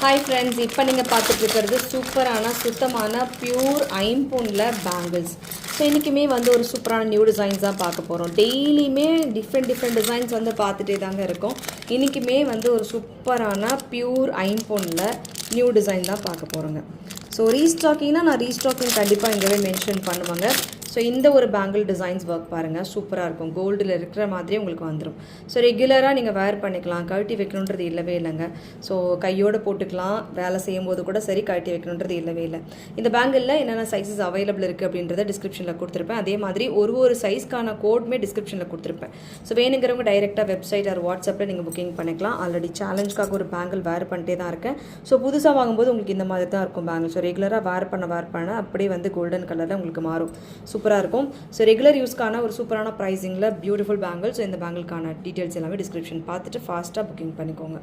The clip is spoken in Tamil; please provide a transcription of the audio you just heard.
ஹாய் ஃப்ரெண்ட்ஸ், இப்போ நீங்கள் பார்த்துட்டு இருக்கிறது சூப்பரான சுத்தமான பியூர் ஐம்பொன்ல பேங்கிள்ஸ். ஸோ இன்றைக்குமே வந்து ஒரு சூப்பரான நியூ டிசைன்ஸ் தான் பார்க்க போகிறோம். டெய்லியுமே டிஃப்ரெண்ட் டிசைன்ஸ் வந்து பார்த்துட்டே தாங்க இருக்கும். இன்றைக்குமே வந்து ஒரு சூப்பரான பியூர் ஐம்பொன்ல நியூ டிசைன் தான் பார்க்க போகிறோங்க. ஸோ ரீஸ்டாக்கிங்னா நான் ரீஸ்டாக்கிங் கண்டிப்பாக இங்கேவே மென்ஷன் பண்ணுவாங்க. ஸோ இந்த ஒரு பேங்கிள் டிசைன்ஸ் ஒர்க் பாருங்கள், சூப்பராக இருக்கும். கோல்டில் இருக்கிற மாதிரியே உங்களுக்கு வந்துடும். ஸோ ரெகுலராக நீங்கள் வேர் பண்ணிக்கலாம், கழட்டி வைக்கணுன்றது இல்லவே இல்லைங்க. ஸோ கையோடு போட்டுக்கலாம், வேலை செய்யும் போது கூட சரி, கழட்டி வைக்கணுன்றது இல்லவே இல்லை. இந்த பேங்கிளில் என்னென்ன சைஸஸ் அவைலபிள் இருக்குது அப்படின்றத டிஸ்கிரிப்ஷனில் கொடுத்துருப்பேன். அதே மாதிரி ஒரு சைஸ்க்கான கோட்மே டிஸ்கிரிப்ஷனில் கொடுத்துருப்பேன். ஸோ வேணுங்கிறவங்க டைரெக்டாக வெப்சைட் ஆர் வாட்ஸ்அப்பில் நீங்கள் புக்கிங் பண்ணிக்கலாம். ஆல்ரெடி சேலஞ்சுக்காக ஒரு பேங்கிள் வேர் பண்ணிட்டே தான் இருக்கேன். ஸோ புதுசாக வாங்கும்போது உங்களுக்கு இந்த மாதிரி தான் இருக்கும் பேங்கிள். ஸோ ரெகுலராக வேர் பண்ண அப்படியே வந்து கோல்டன் கலரில் உங்களுக்கு மாறும். சூப்பராக இருக்கும். ஸோ ரெகுலர் யூஸ்க்கான ஒரு சூப்பரான ப்ரைஸிங்கில் பியூட்டிஃபுல் பேங்கிள். ஸோ இந்த பேங்கிள்க்கான டீட்டெயில்ஸ் எல்லாமே டிஸ்கிரிப்ஷன் பார்த்துட்டு ஃபாஸ்ட்டாக புக்கிங் பண்ணிக்கோங்க.